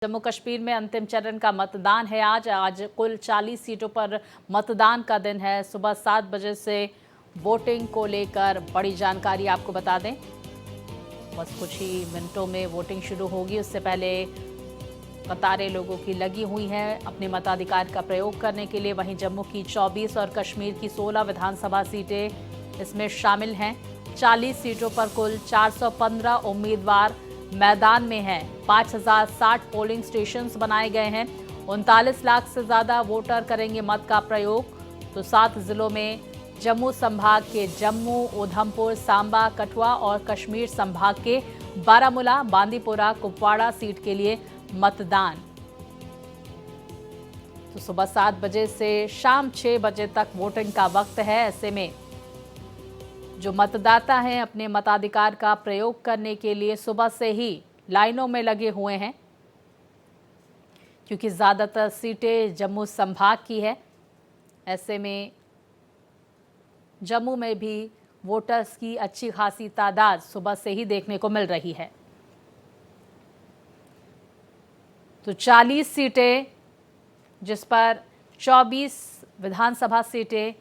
जम्मू कश्मीर में अंतिम चरण का मतदान है। आज कुल 40 सीटों पर मतदान का दिन है। सुबह 7 बजे से वोटिंग को लेकर बड़ी जानकारी आपको बता दें। बस कुछ ही मिनटों में वोटिंग शुरू होगी। उससे पहले कतारें लोगों की लगी हुई हैं अपने मताधिकार का प्रयोग करने के लिए। वहीं जम्मू की 24 और कश्मीर की 16 विधानसभा सीटें इसमें शामिल हैं। 40 सीटों पर कुल 415 उम्मीदवार मैदान में हैं। 5060 पोलिंग स्टेशंस बनाए गए हैं। 39 लाख से ज्यादा वोटर करेंगे मत का प्रयोग। तो 7 जिलों में जम्मू संभाग के जम्मू, उधमपुर, सांबा, कठुआ और कश्मीर संभाग के बारामूला, बांदीपोरा, कुपवाड़ा सीट के लिए मतदान। तो सुबह 7 बजे से शाम 6 बजे तक वोटिंग का वक्त है। ऐसे में जो मतदाता हैं अपने मताधिकार का प्रयोग करने के लिए सुबह से ही लाइनों में लगे हुए हैं, क्योंकि ज़्यादातर सीटें जम्मू संभाग की है। ऐसे में जम्मू में भी वोटर्स की अच्छी खासी तादाद सुबह से ही देखने को मिल रही है। तो 40 सीटें, जिस पर 24 विधानसभा सीटें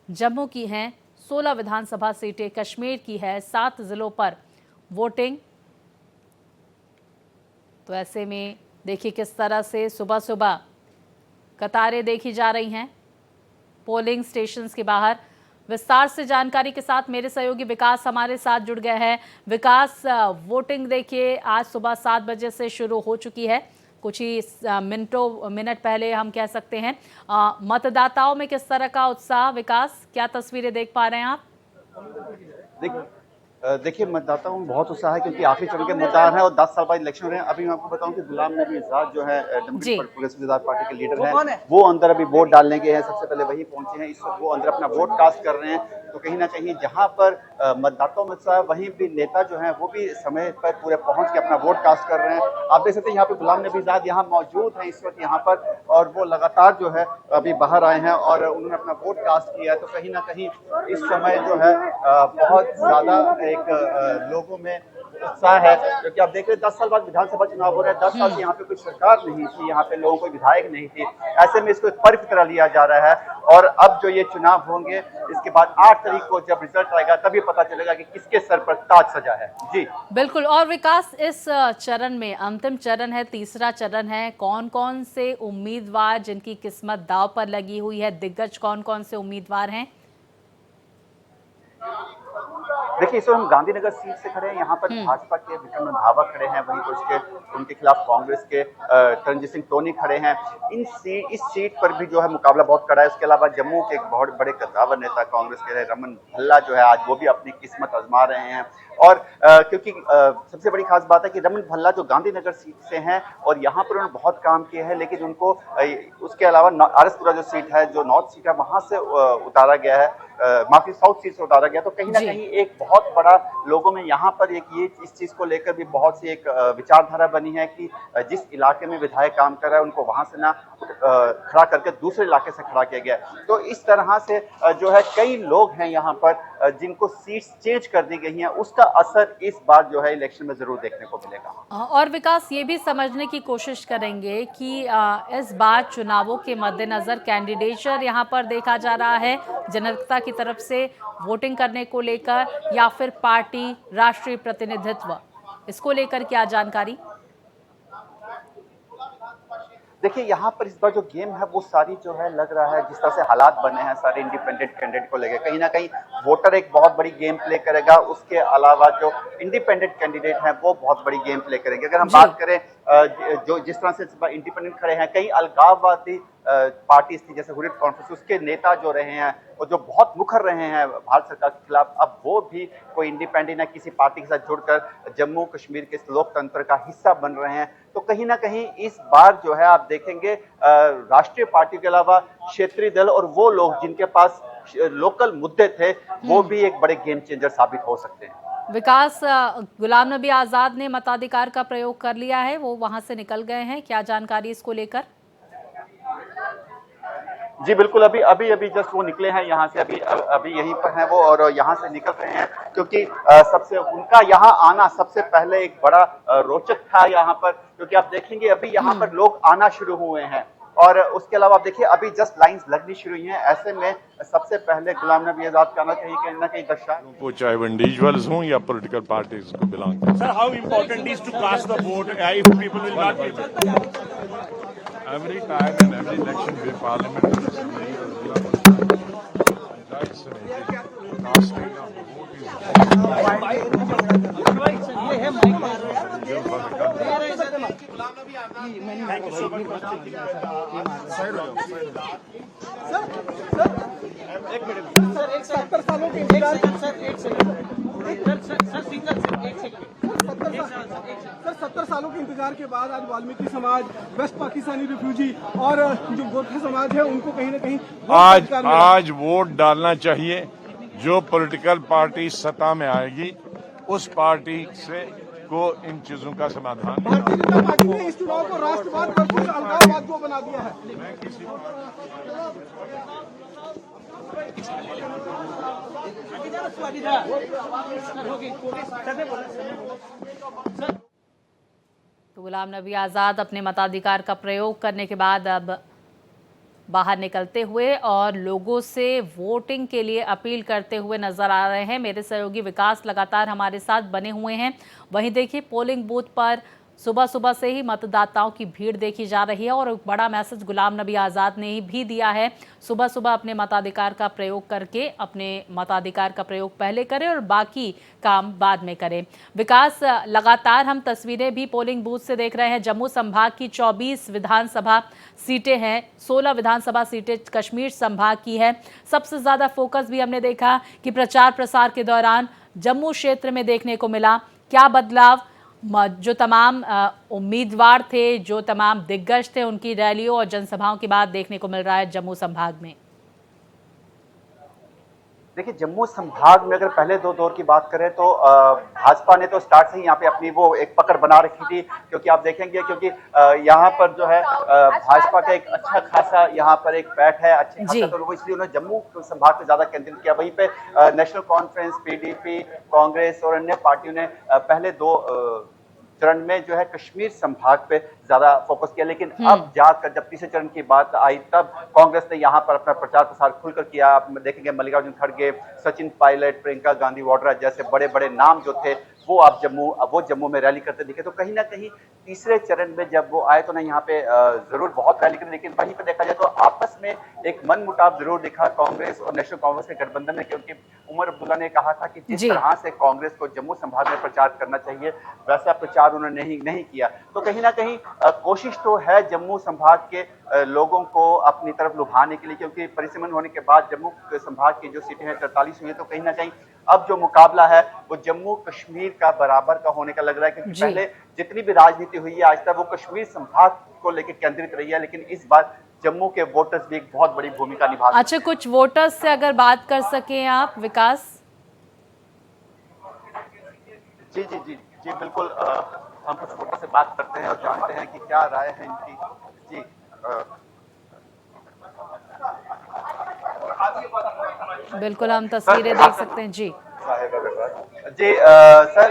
जम्मू की हैं, 16 विधानसभा सीटें कश्मीर की है। 7 जिलों पर वोटिंग। तो ऐसे में देखिए किस तरह से सुबह सुबह कतारें देखी जा रही हैं पोलिंग स्टेशंस के बाहर। विस्तार से जानकारी के साथ मेरे सहयोगी विकास हमारे साथ जुड़ गए हैं। विकास, वोटिंग देखिए आज सुबह 7 बजे से शुरू हो चुकी है। कुछ ही मिनट पहले हम कह सकते हैं। मतदाताओं में किस तरह का उत्साह, विकास, क्या तस्वीरें देख पा रहे हैं आप? देखिए मतदाताओं में बहुत उत्साह है, क्योंकि आखिरी चरण के मतदान है और 10 साल बाद इलेक्शन हो रहे हैं। अभी मैं आपको बताऊं कि गुलाम नबी आजाद जो है डेमोक्रेटिक प्रोग्रेसिव आजाद पार्टी के लीडर हैं, वो अंदर अभी वोट डालने गए हैं। सबसे पहले वही पहुंचे हैं। इस वक्त वो अंदर अपना वोट कास्ट कर रहे हैं। तो कहीं ना कहीं जहां पर मतदाताओं में उत्साह, वहीं भी नेता जो है वो भी समय पर पूरे पहुंच के अपना वोट कास्ट कर रहे हैं। आप देख सकते हैं यहाँ पे गुलाम नबी आजाद यहाँ मौजूद है इस वक्त यहाँ पर, और वो लगातार जो है अभी बाहर आए हैं और उन्होंने अपना वोट कास्ट किया है। तो कहीं ना कहीं इस समय जो है बहुत ज्यादा एक लोगों में उत्साह है, क्योंकि आप देख रहे हैं 10 साल बाद विधानसभा चुनाव हो रहा है। 10 साल से यहाँ पे कोई सरकार नहीं थी, यहाँ पे लोगों को विधायक नहीं थी। ऐसे में इसको एक पर्व की तरह लिया जा रहा है। और अब जो ये चुनाव होंगे, इसके बाद 8 तारीख को जब रिजल्ट आएगा तभी पता चलेगा कि किसके सर पर ताज सजा है। जी बिल्कुल। और विकास, इस चरण में अंतिम चरण है, तीसरा चरण है, कौन कौन से उम्मीदवार जिनकी किस्मत दांव पर लगी हुई है, दिग्गज कौन कौन से उम्मीदवार हैं? देखिए, इस वक्त हम गांधीनगर सीट से खड़े हैं। यहाँ पर भाजपा के विक्रम रंधावा खड़े हैं, वहीं कुछ उनके खिलाफ कांग्रेस के तरनजीत सिंह टोनी खड़े हैं। इस सीट पर भी जो है मुकाबला बहुत कड़ा है। इसके अलावा जम्मू के एक बहुत बड़े कद्दावर नेता कांग्रेस के रमन भल्ला जो है आज वो भी अपनी किस्मत आजमा रहे हैं। और क्योंकि सबसे बड़ी खास बात है कि रमन भल्ला जो गांधीनगर सीट से हैं और यहाँ पर उन्होंने बहुत काम किया है, लेकिन उनको उसके अलावा आरएसपुरा जो सीट है, जो नॉर्थ सीट है, वहां से उतारा गया है, माफी साउथ सीट से उतारा गया। तो कहीं ना कहीं एक बहुत बड़ा लोगों में यहाँ पर एक ये इस चीज को लेकर भी बहुत सी एक विचारधारा बनी है कि जिस इलाके में विधायक काम कर रहा है उनको वहां से ना खड़ा करके दूसरे इलाके से खड़ा किया गया। तो इस तरह से जो है कई लोग हैं यहाँ पर जिनको सीट्स चेंज कर दी गई हैं। उसका असर इस बार जो है इलेक्शन में जरूर देखने को मिलेगा। और विकास, ये भी समझने की कोशिश करेंगे कि इस बार चुनावों के मद्देनजर कैंडिडेचर यहाँ पर देखा जा रहा है जनता की तरफ से वोटिंग करने को लेकर, या फिर पार्टी, राष्ट्रीय प्रतिनिधित्व, इसको लेकर क्या जानकारी? देखिए, यहाँ पर इस बार जो गेम है वो सारी जो है लग रहा है, जिस तरह से हालात बने हैं सारे इंडिपेंडेंट कैंडिडेट को लेकर, कहीं ना कहीं वोटर एक बहुत बड़ी गेम प्ले करेगा। उसके अलावा जो इंडिपेंडेंट कैंडिडेट हैं वो बहुत बड़ी गेम प्ले करेंगे। अगर हम बात करें जो जिस तरह से इंडिपेंडेंट खड़े हैं, कई अलगाववादी पार्टीज थी जैसे हुर्रियत कॉन्फ्रेंस, उसके नेता जो रहे हैं और जो बहुत मुखर रहे हैं भारत सरकार के खिलाफ, अब वो भी कोई इंडिपेंडेंट या किसी पार्टी के साथ जुड़कर जम्मू कश्मीर के लोकतंत्र का हिस्सा बन रहे हैं। तो कहीं ना कहीं इस बार जो है आप देखेंगे राष्ट्रीय पार्टी के अलावा क्षेत्रीय दल और वो लोग जिनके पास लोकल मुद्दे थे, वो भी एक बड़े गेम चेंजर साबित हो सकते हैं। विकास, गुलाम नबी आजाद ने मताधिकार का प्रयोग कर लिया है, वो वहां से निकल गए हैं, क्या जानकारी इसको लेकर? जी बिल्कुल, अभी अभी अभी जस्ट वो निकले हैं यहाँ से, अभी अभी यहीं पर हैं वो और यहाँ से निकल रहे हैं क्योंकि सबसे उनका यहाँ आना सबसे पहले एक बड़ा रोचक था यहाँ पर, क्योंकि आप देखेंगे अभी यहाँ पर लोग आना शुरू हुए हैं और उसके अलावा आप देखिए अभी जस्ट लाइंस लगनी शुरू हुई हैं। ऐसे में सबसे पहले गुलाम नबी आजाद का आना चाहिए कहीं ना कहीं दर्शा को, चाहे वो इंडिविजुअल्स हों या पॉलिटिकल पार्टीज को बिलोंग करते Sir, how important is to cast the vote if people will not be able? every time in every election with parliament casting of the vote is Thank you so much. Sir 70 सालों के इंतजार के बाद आज वाल्मीकि समाज, waste Pakistani refugee और जो गोरखा समाज है उनको कहीं ना कहीं आज वोट डालना चाहिए। जो पॉलिटिकल पार्टी सत्ता में आएगी उस पार्टी से को इन चीजों का समाधान भारतीय जनता पार्टी ने इस चुनाव को राष्ट्रवाद वर्सेस अलगाववाद को बना दिया है। तो गुलाम नबी आज़ाद अपने मताधिकार का प्रयोग करने के बाद अब बाहर निकलते हुए और लोगों से वोटिंग के लिए अपील करते हुए नजर आ रहे हैं। मेरे सहयोगी विकास लगातार हमारे साथ बने हुए हैं। वहीं देखिए पोलिंग बूथ पर सुबह सुबह से ही मतदाताओं की भीड़ देखी जा रही है और एक बड़ा मैसेज गुलाम नबी आज़ाद ने भी दिया है। सुबह सुबह अपने मताधिकार का प्रयोग करके अपने मताधिकार का प्रयोग पहले करें और बाकी काम बाद में करें। विकास, लगातार हम तस्वीरें भी पोलिंग बूथ से देख रहे हैं। जम्मू संभाग की 24 विधानसभा सीटें हैं, 16 विधानसभा सीटें कश्मीर संभाग की है। सबसे ज़्यादा फोकस भी हमने देखा कि प्रचार प्रसार के दौरान जम्मू क्षेत्र में देखने को मिला। क्या बदलाव, जो तमाम उम्मीदवार थे, जो तमाम दिग्गज थे, उनकी रैलियों और जनसभाओं के बाद देखने को मिल रहा है जम्मू संभाग में? देखिए जम्मू संभाग में अगर पहले दो दौर की बात करें तो भाजपा ने तो स्टार्ट से ही यहाँ पे अपनी वो एक पकड़ बना रखी थी, क्योंकि आप देखेंगे क्योंकि यहाँ पर जो है भाजपा का एक अच्छा खासा यहाँ पर एक बैठ है, अच्छे खासा, तो लोग इसलिए उन्होंने जम्मू संभाग पे ज्यादा केंद्रित किया। वहीं पे नेशनल कॉन्फ्रेंस, पीडीपी, कांग्रेस और अन्य पार्टियों ने पहले दो चरण में जो है कश्मीर संभाग पे ज्यादा फोकस किया, लेकिन अब जाकर जब तीसरे चरण की बात आई तब कांग्रेस ने यहाँ पर अपना प्रचार प्रसार खुलकर किया। आप देखेंगे मल्लिकार्जुन खड़गे, सचिन पायलट, प्रियंका गांधी वाड्रा जैसे बड़े बड़े नाम जो थे वो जम्मू में रैली करते दिखे। तो कहीं ना कहीं तीसरे चरण में जब वो आए तो ना यहाँ पे जरूर बहुत रैली करी, लेकिन वहीं पे देखा जाए तो आपस में एक मन मुटाव जरूर दिखा कांग्रेस और नेशनल कांग्रेस के गठबंधन में, क्योंकि उमर अब्दुल्ला ने कहा था कि जिस तरह से कांग्रेस को जम्मू संभाग में प्रचार करना चाहिए वैसा प्रचार उन्होंने नहीं किया। तो कहीं ना कहीं कोशिश तो है जम्मू संभाग के लोगों को अपनी तरफ लुभाने के लिए, क्योंकि परिसीमन होने के बाद जम्मू संभाग की जो सीटें हैं 43 हुई है, तो कहीं ना कहीं अब जो मुकाबला है वो जम्मू कश्मीर का बराबर का होने का लग रहा है, क्योंकि पहले जितनी भी राजनीति हुई है आज तक वो कश्मीर संभाग को लेकर केंद्रित रही है, लेकिन इस बार जम्मू के वोटर्स भी एक बहुत बड़ी भूमिका निभा। अच्छा, कुछ वोटर्स से अगर बात कर सके आप विकास? जी जी जी जी बिल्कुल, हम कुछ वोटर से बात करते हैं और जानते हैं कि क्या राय है इनकी। जी बिल्कुल, हम तस्वीरें देख सकते हैं। जी जी सर,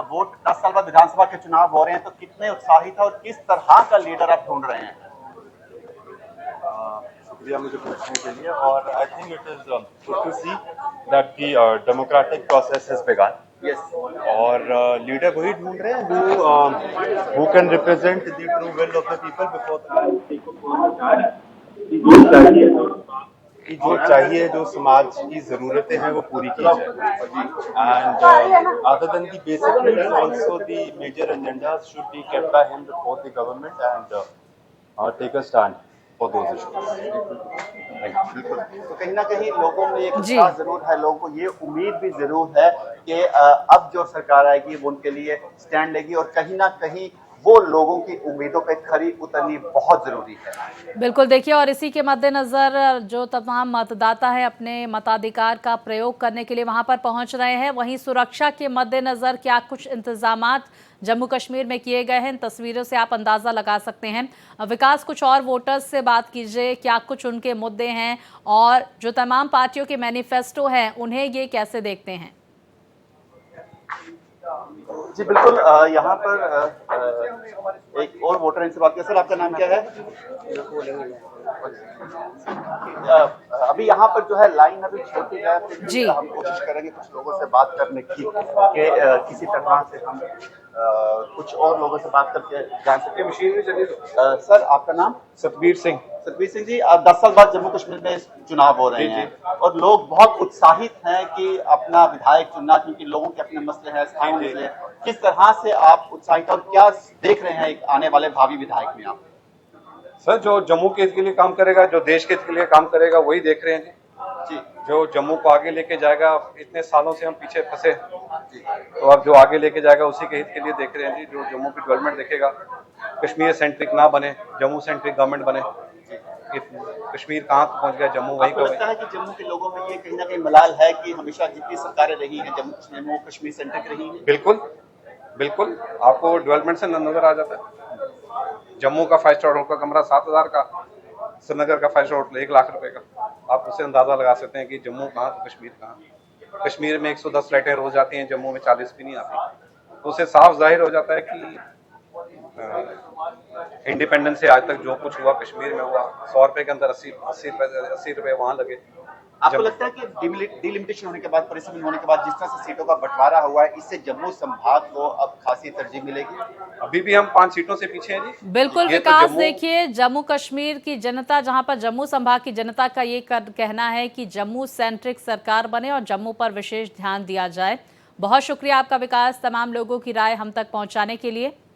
वोट 10 साल बाद विधानसभा के चुनाव हो रहे हैं, तो कितने उत्साहित है और किस तरह का लीडर आप ढूंढ रहे हैं? शुक्रिया मुझे पूछने के लिए, और I think it is good to see that the democratic process has begun. और लीडर वही ढूंढ रहे हैं who can represent the true will of the people before जो चाहिए, जो समाज की जरूरतें हैं वो पूरी की जाए। And other than the basic needs, also the major agendas should be kept by him before the government and take a stand for those issues. तो कहीं ना कहीं लोगों में एक उत्साह जरूर है, लोगों को ये उम्मीद भी जरूर है कि अब जो सरकार आएगी वो उनके लिए स्टैंड लेगी, और कहीं ना कहीं वो लोगों की उम्मीदों पे खरी उतरनी बहुत जरूरी है। बिल्कुल, देखिए, और इसी के मद्देनजर जो तमाम मतदाता है अपने मताधिकार का प्रयोग करने के लिए वहां पर पहुंच रहे हैं। वहीं सुरक्षा के मद्देनजर क्या कुछ इंतजामात जम्मू कश्मीर में किए गए हैं। इन तस्वीरों से आप अंदाजा लगा सकते हैं। विकास, कुछ और वोटर्स से बात कीजिए, क्या कुछ उनके मुद्दे हैं और जो तमाम पार्टियों के मैनिफेस्टो हैं उन्हें ये कैसे देखते हैं? जी बिल्कुल, यहाँ पर एक और वोटर इनसे बात करें। सर, आपका नाम क्या है? अभी यहाँ पर जो है लाइन अभी छोटी है, फिर जी। हम कोशिश करेंगे कुछ लोगों से बात करने की कि किसी तरह से हम कुछ और लोगों से बात करके जान सकते हैं। मशीन में चलिए। सर, आपका नाम? सतबीर सिंह। सतबीर सिंह जी, 10 साल बाद जम्मू कश्मीर में चुनाव हो रहे हैं और लोग बहुत उत्साहित हैं कि अपना विधायक चुनना, क्योंकि लोगों के अपने मसले हैं, स्थायी मसले हैं। किस तरह से आप उत्साहित और क्या देख रहे हैं एक आने वाले भावी विधायक में आप? सर, जो जम्मू के हित के लिए काम करेगा, जो देश के हित के लिए काम करेगा, वही देख रहे हैं जी। जो जम्मू को आगे लेके जाएगा, इतने सालों से हम पीछे फंसे जी, तो अब जो आगे लेके जाएगा उसी के हित के लिए देख रहे हैं जी। जो जम्मू की डेवलपमेंट देखेगा, कश्मीर सेंट्रिक ना बने, जम्मू सेंट्रिक गवर्नमेंट बने। कश्मीर कहाँ पहुँच गया, जम्मू वहीं आपको लगता है कि जम्मू के लोगों में ये कहीं ना कहीं मलाल है कि हमेशा जितनी सरकारें रही हैं जम्मू कश्मीर में वो कश्मीर सेंट्रिक रही है? बिल्कुल बिल्कुल, आपको डेवलपमेंट से नजर आ जाता है। जम्मू का 5 स्टार होटल का कमरा 7,000 का, श्रीनगर का 5 स्टार होटल 1 लाख रुपए का। आप उससे अंदाजा लगा सकते हैं कि जम्मू कहाँ तो कश्मीर कहाँ। कश्मीर में 110 फ्लाइटें रोज जाती हैं, जम्मू में 40 भी नहीं आती। तो उससे साफ जाहिर हो जाता है कि इंडिपेंडेंस से आज तक जो कुछ हुआ कश्मीर में हुआ, 100 रुपए के अंदर 80 रुपए वहाँ लगे। आपको लगता है कि डिलिमिटेशन होने के बाद, परिसीमन होने के बाद जिस तरह से सीटों का बंटवारा हुआ है, इससे जम्मू संभाग को अब खासी तरजीह मिलेगी? अभी भी हम 5 सीटों से पीछे हैं जी। बिल्कुल विकास, देखिए जम्मू कश्मीर की जनता, जहां पर जम्मू संभाग की जनता का ये कहना है कि जम्मू सेंट्रिक सरकार बने और जम्मू पर विशेष ध्यान दिया जाए। बहुत शुक्रिया आपका विकास, तमाम लोगों की राय हम तक पहुंचाने के लिए।